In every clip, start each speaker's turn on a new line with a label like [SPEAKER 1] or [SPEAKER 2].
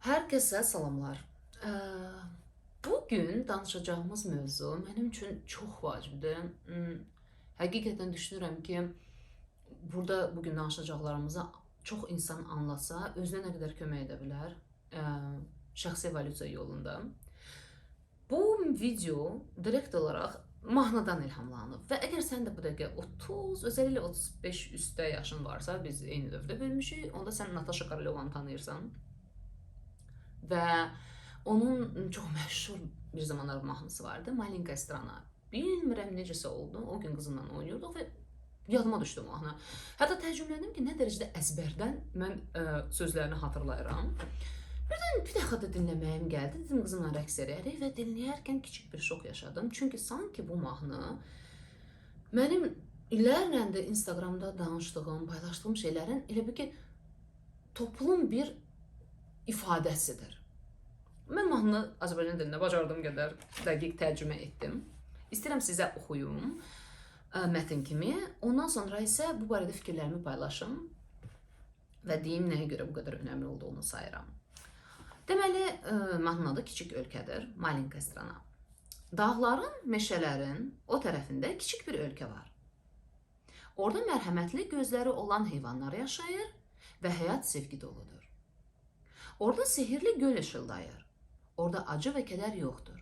[SPEAKER 1] Herkese salamlar. Bugün danışacağımız mövzu benim için çok vacibdir. Həqiqətən düşünürəm ki, burada bugün danışacaqlarımızı çox insan anlasa, özünə nə qədər kömək edə bilər şəxsi evolyusiya yolunda. Bu video direkt olaraq mahnıdan ilhamlanıb və əgər sən də bu dəqiqə 30, özəlliklə 35 üstə yaşın varsa, biz eyni dövrdə böyümüşük, onda sən Natasha Korolovanı tanıyırsan. Və onun çox məşhur bir zamanlar mahnısı vardı, Malinka Strana. Bilmirəm necəsə oldu, o gün qızımla oynuyorduk və yadıma düşdü mahnı. Hətta təəccübləndim ki, nə dərəcədə əzbərdən mən sözlərini hatırlayıram. Birdən bir dəfə də dinləməyim gəldi, dedim qızımla rəqs edərik və dinləyərkən kiçik bir şok yaşadım. Çünki sanki bu mahnı mənim illərlə də Instagramda danışdığım, paylaşdığım şeylərin elə bir ki, toplum bir ifadəsidir. Mən mahnını Azərbaycan dilində bacardığım qədər dəqiq tərcümə etdim. İstəyirəm sizə oxuyum mətn kimi. Ondan sonra isə bu barədə fikirlərimi paylaşım və deyim nəyə görə bu qədər önəmli olduğunu sayıram. Deməli, mahnının adı Kiçik Ölkədir, Malinka Strana. Dağların, meşələrin o tərəfində kiçik bir ölkə var. Orada mərhəmətli gözləri olan heyvanlar yaşayır və həyat sevgi doludur. Orada sehirli göl ışıldayır. Orada acı və kədər yoxdur.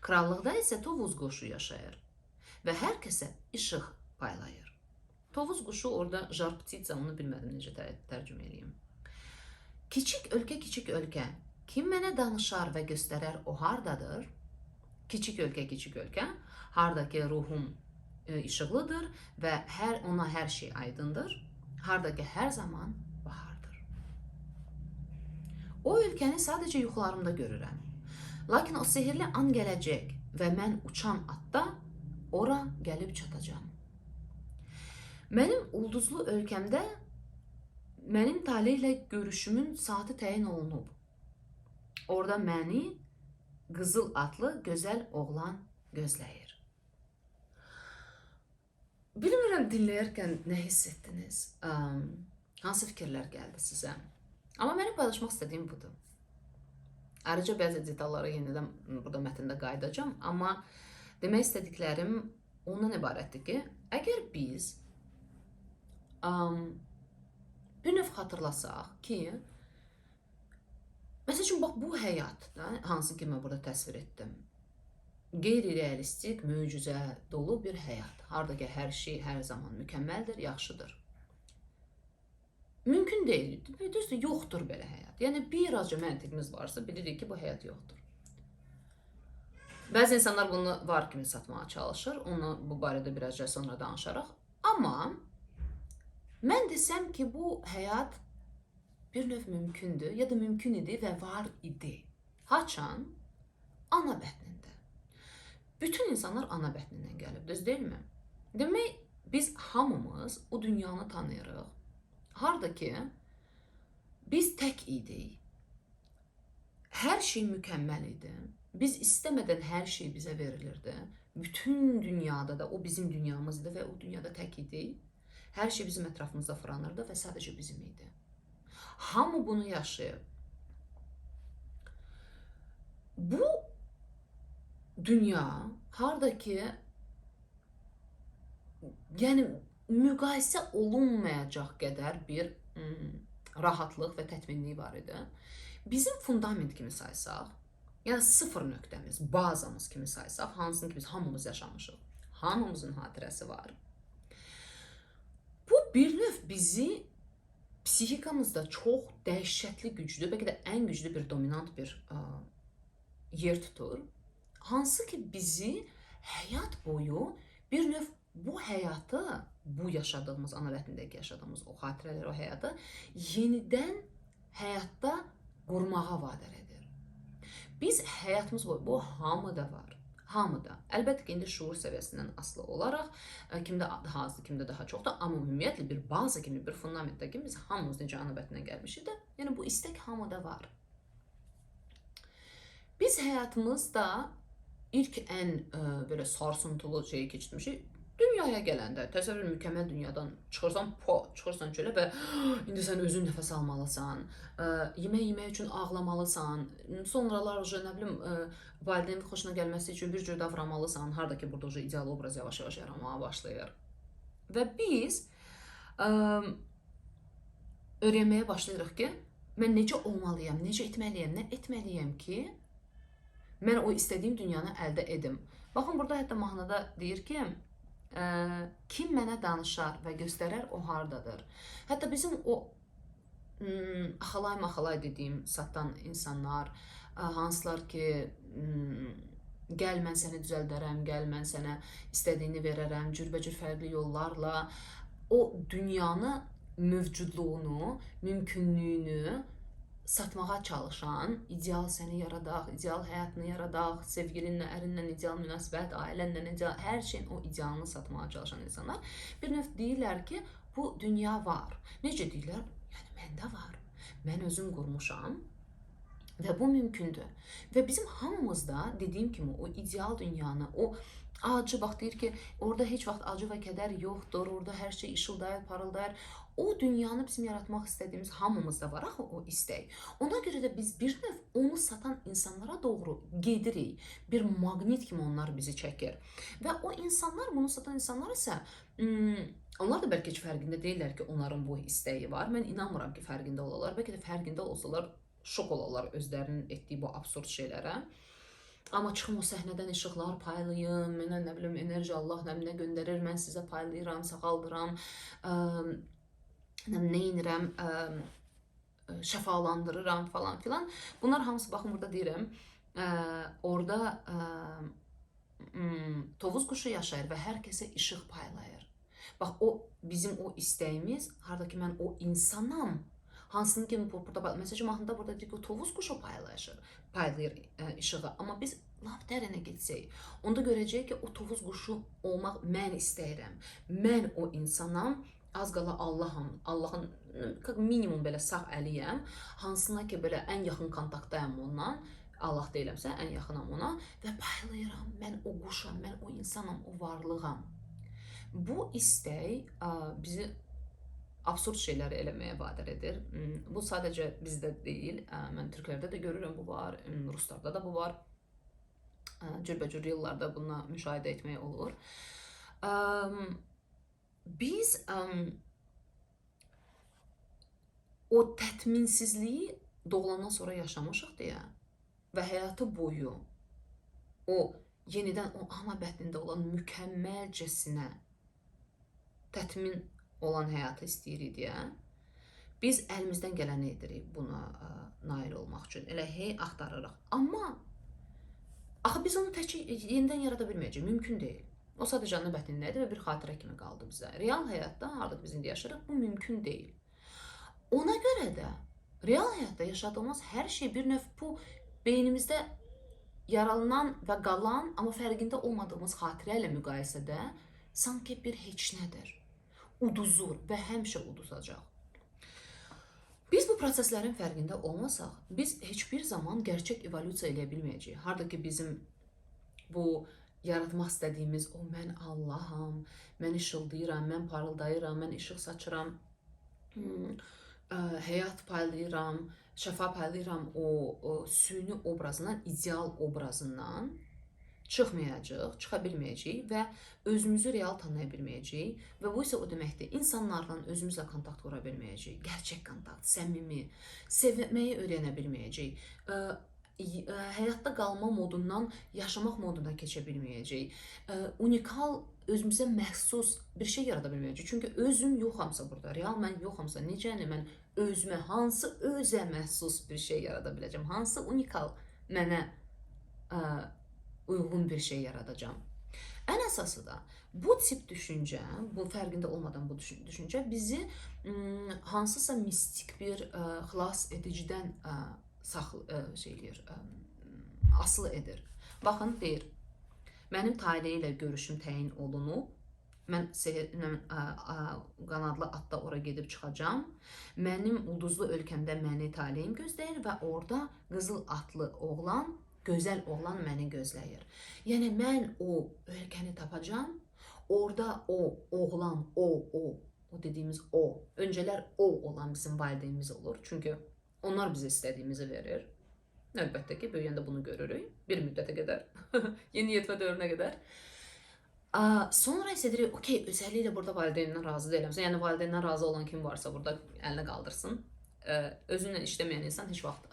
[SPEAKER 1] Krallıqda isə tovuz quşu yaşayır və hər kəsə işıq paylayır. Tovuz quşu orada jar ptitsa, onu bilmədim necə tərcümə edeyim. Kiçik ölkə, kim mənə danışar və göstərər o hardadır? Kiçik ölkə, hardakı ruhum işıqlıdır və ona hər şey aydındır, hardakı hər zaman bahardır. O ölkəni sadəcə yuxularımda görürəm. Lakin o sehirli an gələcək və mən uçan atda ora gəlib çatacağım. Mənim ulduzlu ölkəmdə mənim talihlə görüşümün saatı təyin olunub. Orada məni qızıl atlı gözəl oğlan gözləyir. Bilmirəm dinləyərkən nə hiss etdiniz? Hansı fikirlər gəldi sizə? Amma mənim paylaşmaq istədiyim budur. Ayrıca bəzi detallara yenidən burada mətndə qayıdacağım, amma demək istədiklərim ondan ibarətdir ki, əgər biz bir növ xatırlasaq ki, məsəl üçün, bax, bu həyat, hansı ki, mən burada təsvir etdim, qeyri-realistik, möcüzə dolu bir həyat. Harada ki, hər şey hər zaman mükəmməldir, yaxşıdır. Mümkün deyil, düzdür, yoxdur belə həyat. Yəni, birazca məntiqimiz varsa, bilirik ki, bu həyat yoxdur. Bəzi insanlar bunu var kimi satmağa çalışır, onu bu barədə birazca sonra danışaraq. Amma mən desəm ki, bu həyat bir növ mümkündür, ya da mümkün idi və var idi. Haçan? Ana bətnində. Bütün insanlar ana bətnindən gəlib, düz deyilmi? Demək, biz hamımız o dünyanı tanıyırıq. Harada ki, biz tək idik. Hər şey mükəmməl idi. Biz istəmədən hər şey bizə verilirdi. Bütün dünyada da o bizim dünyamız idi və o dünyada tək idik. Hər şey bizim ətrafımızda fırlanırdı və sadəcə bizim idi. Hamı bunu yaşayıb. Bu dünya harada ki, yəni müqayisə olunmayacaq qədər bir rahatlıq və tətminlik var idi. Bizim fundament kimi saysaq, yəni sıfır nöqtəmiz, bazamız kimi saysaq, hansını ki biz hamımız yaşamışıq, hamımızın xatirəsi var. Bu bir növ bizi psixikamızda çox dəhşətli güclü, bəlkə də ən güclü bir dominant bir yer tutur. Hansı ki bizi həyat boyu bir növ bu həyatı, bu yaşadığımız, ana vətnindəki yaşadığımız o xatirələr, o həyatı yenidən həyatda qurmağa vadar edir. Biz həyatımız boyu, bu hamıda var, hamıda. Əlbəttə ki, indi şuur səviyyəsindən asılı olaraq, kimdə daha azdır, kimdə daha çoxdur, amma ümumiyyətlə bir baza kimi, bir fundamentdə kimi biz hamımız necə ana vətnindən gəlmişik də, yəni bu istək hamıda var. Biz həyatımızda ilk ən belə sarsıntılı şeyi keçirmişik. Dünyaya gələndə təsəvvür mükəmməl dünyadan çıxırsan, çıxırsan çölə və indi sən özün nəfəs almalısan, yemək yemək üçün ağlamalısan, sonralar uje nə bilim valideynin xoşuna gəlməsi üçün bir cür davranmalısan. Harda ki burada uje ideal obraz yavaş-yavaş yaranmağa başlayır. Və biz ə, öyrənməyə başlayırıq ki, mən necə olmalıyam, necə etməliyəm, nə etməliyəm ki, mən o istədiyim dünyanı əldə edim. Baxın, burada hətta mahnıda deyir ki, kim mənə danışar və göstərər o hardadır. Hətta bizim o axalay dediyim satan insanlar, hansılar ki, gəl mən səni düzəldərəm, gəl mən sənə istədiyini verərəm, cürbəcür fərqli yollarla o dünyanı, mövcudluğunu, mümkünlüyünü satmağa çalışan, ideal səni yaradaq, ideal həyatını yaradaq, sevgilinlə, ərinlə ideal münasibət, ailənlə ideal, hər şeyin o idealını satmağa çalışan insanlar bir növ deyirlər ki, bu dünya var. Necə deyirlər? Yəni məndə var. Mən özüm qurmuşam və bu mümkündür. Və bizim hamımızda dediyim kimi o ideal dünyanı, o acı, bax deyir ki, orada heç vaxt acı və kədər yoxdur, orada hər şey işıldayır, parıldayır. O dünyanı bizim yaratmaq istədiyimiz hamımızda var axı o istək. Ona görə də biz bir növ onu satan insanlara doğru gedirik. Bir maqnit kimi onlar bizi çəkir. Və o insanlar, bunu satan insanlar isə onlar da bəlkə heç fərqində deyirlər ki, onların bu istəyi var. Mən inanmıram ki, fərqində olarlar. Bəlkə də fərqində olsalar şok olarlar özlərinin etdiyi bu absurd şeylərə. Amma çıxım o səhnədən işıqlar paylayım, mənə nə bilim enerji Allah nə göndərir, mən sizə paylayıram, sağaldıram, nə edirəm, şəfalandırıram falan filan. Bunlar hamısı, baxın burada deyirəm, orada tovuz quşu yaşayır və hər kəsə işıq paylayır. Bax, o bizim o istəyimiz, harda ki mən o insanam, hansının ki burada, məsələn, mahnıda burada deyir ki, o tovuz quşu paylayır işığı. Amma biz lap dərənə getsək, onda görəcəyik ki, o tovuz quşu olmaq mən istəyirəm. Mən o insanam, az qala Allahın minimum belə sağ əliyəm, hansına ki belə ən yaxın kontaktdayam ondan, Allah deyiləmsə, ən yaxınam ona və paylayıram. Mən o quşam, mən o insanam, o varlığam. Bu istək bizi absurd şeyləri eləməyə vadar edir. Bu sadəcə bizdə deyil, mən türklərdə də görürəm, bu var, ruslarda da bu var. Cürbəcür yıllarda buna müşahidə etmək olur. Biz o tətminsizliyi doğulandan sonra yaşamışıq deyə və həyatı boyu o yenidən o ana bətnində olan mükəmməlcəsinə tətmin olan həyatı istəyirik deyə biz əlimizdən gələni edirik buna nail olmaq üçün. Elə hey axtarırıq. Amma axı biz onu tək yenidən yarada bilməyəcəyik, mümkün deyil. O sadəcə ana bətnində idi və bir xatirə kimi qaldı bizə. Real həyatda, harada biz indi yaşayırıq, bu mümkün deyil. Ona görə də real həyatda yaşadığımız hər şey bir növ bu beynimizdə yaralanan və qalan, amma fərqində olmadığımız xatirə ilə müqayisədə sanki bir heç nədir. Uduzur və həmişə uduzacaq. Biz bu proseslərin fərqində olmasaq, biz heç bir zaman gerçək evolyusiya eləyə bilməyəcəyik. Harda ki bizim bu yaratmaq istədiyimiz o mən Allaham, mən işıldayıram, mən parıldayıram, mən işıq saçıram, həyat paylayıram, şəfa paylayıram o süni obrazından, ideal obrazından çıxmayacaq, çıxa bilməyəcəyik və özümüzü real tanıya bilməyəcəyik və bu isə o deməkdir, insanlarla özümüzlə kontakt qura bilməyəcəyik, gerçək kontakt, səmimi, sevməyi öyrənə bilməyəcəyik, həyatda qalma modundan yaşamaq moduna keçə bilməyəcəyik, unikal, özümüzə məxsus bir şey yarada bilməyəcəyik. Çünki özüm yoxamsa burada, real mən yoxamsa, necəni mən özümə, hansı özə məxsus bir şey yarada biləcəm, hansı unikal mənə uyğun bir şey yaradacağım. Ən əsası da bu tip düşüncə, bu fərqində olmadan bu düşüncə bizi hansısa mistik bir xilas edicidən asılı edir. Baxın, deyir, mənim Tale ilə görüşüm təyin olunub, mən qanadlı atda ora gedib çıxacağam, mənim ulduzlu ölkəmdə məni taleyim gözləyir və orada qızıl atlı oğlan, gözəl oğlan məni gözləyir. Yəni mən o ölkəni tapacağam, Orada o, oğlan, o dediğimiz o. Önceler o olan bizim valideynimiz olur. Çünkü onlar bize istediğimizi verir. Əlbəttə ki, böyüyəndə bunu görürük. Bir müddətə qədər. Yeniyetmə dövrünə qədər. Sonra isə deyirik, okey, özəlliklə burada valideyndən razı deyiləm. Yəni valideyndən razı olan kim varsa burada əlini qaldırsın. Özünlə işləməyən insan heç vaxt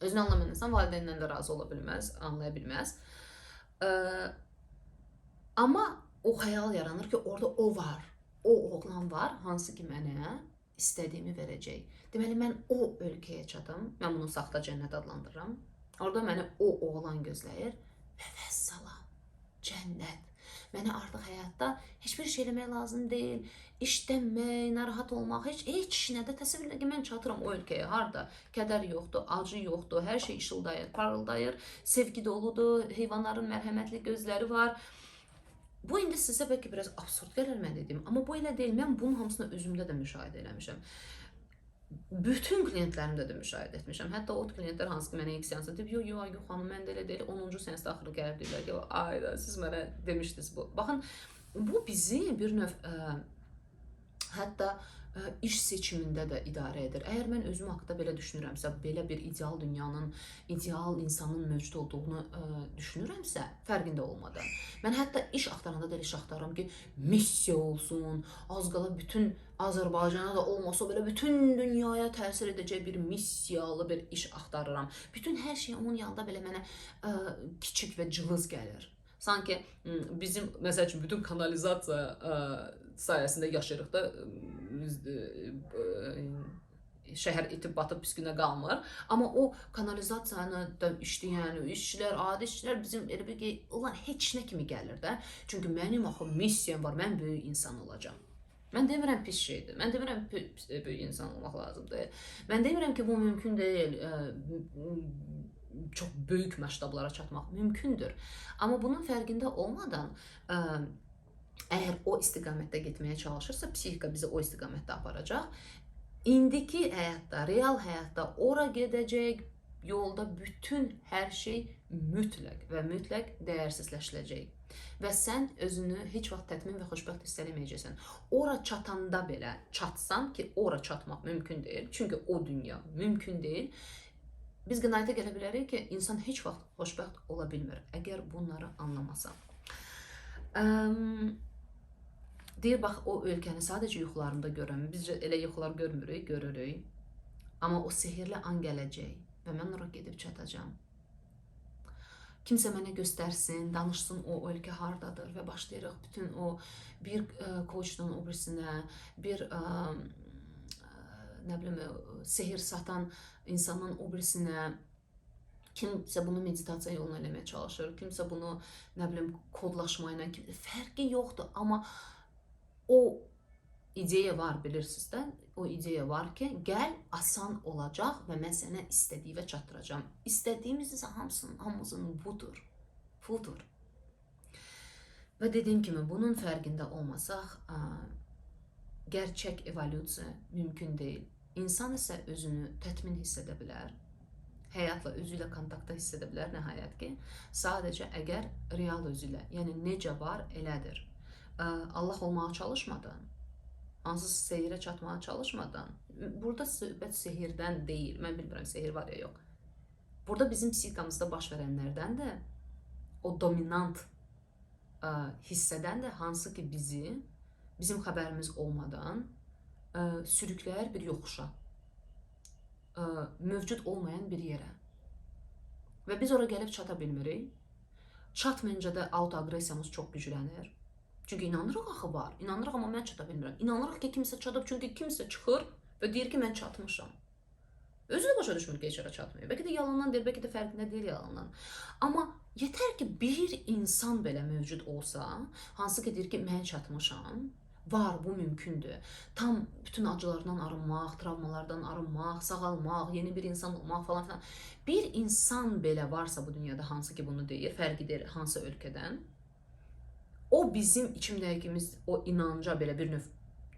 [SPEAKER 1] özünü anlamayan insan valideyndən də razı ola bilməz, anlaya bilməz. Amma o xəyal yaranır ki, orada o var. O oğlan var, hansı ki mənə istədiyimi verəcək. Deməli, mən o ölkəyə çatam. Mən bunu saxta cənnət adlandırıram. Orada məni o oğlan gözləyir və vəssalam. Cənnət. Mənə artıq həyatda heç bir şey eləmək lazım deyil. İşləmək, narahat olmaq, heç nədə təsəvvür edin ki, mən çatıram o ölkəyə. Harda? Kədər yoxdur, acı yoxdur, hər şey işıldayır, parıldayır, sevgi doludur, heyvanların mərhəmətli gözləri var. Bu indi sizə bəlkə biraz absurd gəlir mən dediyim, amma bu elə deyil. Mən bunun hamısını özümdə də müşahidə eləmişəm. Bütün klientlərimdə də müşahidə etmişəm. Hətta o klientlər hansı ki mənə ilk seansda deyib, yox xanım, mən də elə deyil. 10-cu seansda axırı gəlib deyirlər ki, ayda siz mənə demişdiniz bu. Baxın, bu bizi bir növ hətta iş seçimində də idarə edir. Əgər mən özüm haqqında belə düşünürəmsə, belə bir ideal dünyanın, ideal insanın mövcud olduğunu düşünürəmsə, fərqində olmadan. Mən hətta iş axtaranda da iş axtarıram ki, missiya olsun, az qala bütün Azərbaycana da olmasa belə bütün dünyaya təsir edəcək bir missiyalı bir iş axtarıram. Bütün hər şey onun yanında belə mənə kiçik və cılız gəlir. Sanki bizim, məsəl üçün, bütün kanalizasiya sayəsində yaşayırıq da, şəhər itib batıb pis günə qalmır. Amma o kanalizasiyanı da işləyən işçilər, adi işçilər bizim elə bir ki, olan heç nə kimi gəlir də. Çünki mənim axı missiyam var, mən böyük insan olacağam. Mən demirəm pis şeydir. Mən demirəm böyük insan olmaq lazımdır. Mən demirəm ki, bu mümkün deyil. Çox böyük məştablara çatmaq mümkündür. Amma bunun fərqində olmadan əgər o istiqamətdə getməyə çalışırsa, psixika bizi o istiqamətdə aparacaq. İndiki həyatda, real həyatda ora gedəcək yolda bütün hər şey mütləq və mütləq dəyərsizləşiləcək. Və sən özünü heç vaxt təmin və xoşbəxt hiss eləməyəcəksən. Ora çatanda belə çatsan ki, ora çatmaq mümkün deyil. Çünki o dünya mümkün deyil. Biz qənaətə gələ bilərik ki, insan heç vaxt xoşbəxt ola bilmir, əgər bunları anlamasa. Deyir, bax, o ölkəni sadəcə yuxularımda görürəm. Biz elə yuxular görmürük, görürük. Amma o sehirli an gələcək və mən ora gedib çatacağam. Kimsə mənə göstərsin, danışsın o ölkə hardadır və başlayırıq bütün o bir koçdan o birisinə, bir nə bilim, sehir satan insanın o birisinə, kimsə bunu meditasiya yoluna eləməyə çalışır, kimsə bunu, nə bilim, kodlaşma ilə, fərqi yoxdur, amma o ideya var, bilirsiniz də, o ideya var ki, gəl, asan olacaq və mən sənə istədiyimə çatdıracağam. İstədiyimiz isə hamımızın budur. Və dediyim kimi, bunun fərqində olmasaq, gerçək evolyusiya mümkün deyil. İnsan isə özünü təmin hiss edə bilər, həyatla özü ilə kontaktda hiss edə bilər, nəhayət ki, sadəcə əgər real özü ilə, yəni necə var, elədir. Allah olmağa çalışmadan, hansız sehirə çatmağa çalışmadan, burada söhbət sehirdən deyil, mən bilmirəm sehir var ya yox. Burada bizim psixikamızda baş verənlərdən də, o dominant hissədən də hansı ki bizi, bizim xəbərimiz olmadan sürükləyər bir yoxuşa, mövcud olmayan bir yerə. Və biz ora gəlib çata bilmirik. Çatmayınca da autoagressiyamız çox güclənir. Çünki inanırıq axı var, inanırıq amma mən çata bilmirəm. İnanırıq ki, kimsə çatıb, çünki kimsə çıxır və deyir ki, mən çatmışam. Özü də başa düşmür ki, heç yerə çatmıyor. Bəlkə də yalandan deyir, bəlkə də fərqində deyil yalandan. Amma yetər ki, bir insan belə mövcud olsa, hansı ki deyir ki, mən çatmışam, var, bu mümkündür. Tam bütün acılardan arınmaq, travmalardan arınmaq, sağalmaq, yeni bir insan olmaq falan filan. Bir insan belə varsa bu dünyada, hansı ki bunu deyir, fərqi deyir hansı ölkədən, o bizim içimdəyimiz o inanca belə bir növ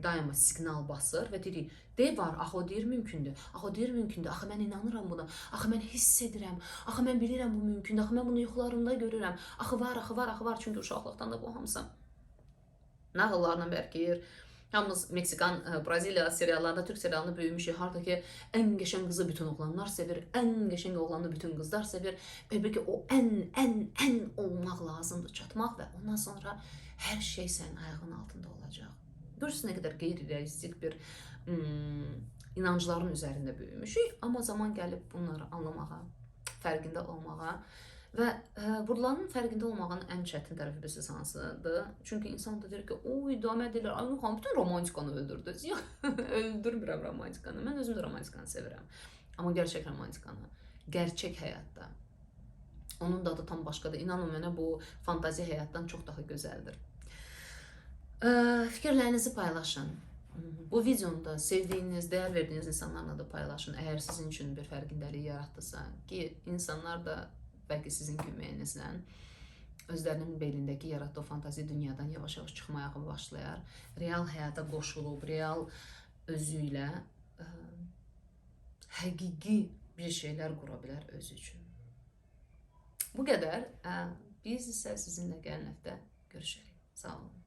[SPEAKER 1] daima siqnal basır və deyirik, var, axı o deyir mümkündür, axı o deyir mümkündür, axı mən inanıram buna, axı mən hiss edirəm, axı mən bilirəm bu mümkündür, axı mən bunu yuxularımda görürəm, axı var, axı var, axı var. Çünki uşaqlıqdan da bu hamısı nağıllarla bərkiyir. Hamımız Meksikan, Braziliya seriallarında, Türk serialında böyümüşük. Harda ki, ən qəşəng qızı bütün oğlanlar sevir, ən qəşəng oğlanı bütün qızlar sevir. Bəlkə o ən olmaq lazımdır, çatmaq və ondan sonra hər şey sənin ayağının altında olacaq. Görürsünüz nə qədər qeyri-realistik bir inancların üzərində böyümüşük. Amma zaman gəlib bunları anlamağa, fərqində olmağa və buraların fərqində olmağın ən çətin tərəfi bilirsiniz hansıdır? Çünki insan da deyir ki, oy, idamə edirlər, ay, xanım, bütün romantikanı öldürdünüz. Yox, öldürmürəm romantikanı. Mən özüm də romantikanı sevirəm. Amma gerçək romantikanı, gerçək həyatda, onun dadı tam başqadır. İnanın mənə, bu fantazi həyatdan çox daha gözəldir. Fikirlərinizi paylaşın. Bu videonu da sevdiyiniz, dəyər verdiyiniz insanlarla da paylaşın. Əgər sizin üçün bir fərqindəlik yaratdısa, ki insanlar da bəlkə sizin köməyinizlə özlərinin belindəki yaratdığı fantazi dünyadan yavaş-yavaş çıxmaya başlayar. Real həyata qoşulub, real özü ilə həqiqi bir şeylər qura bilər özü üçün. Bu qədər. Biz isə sizinlə gələn həftə görüşərik. Sağ olun.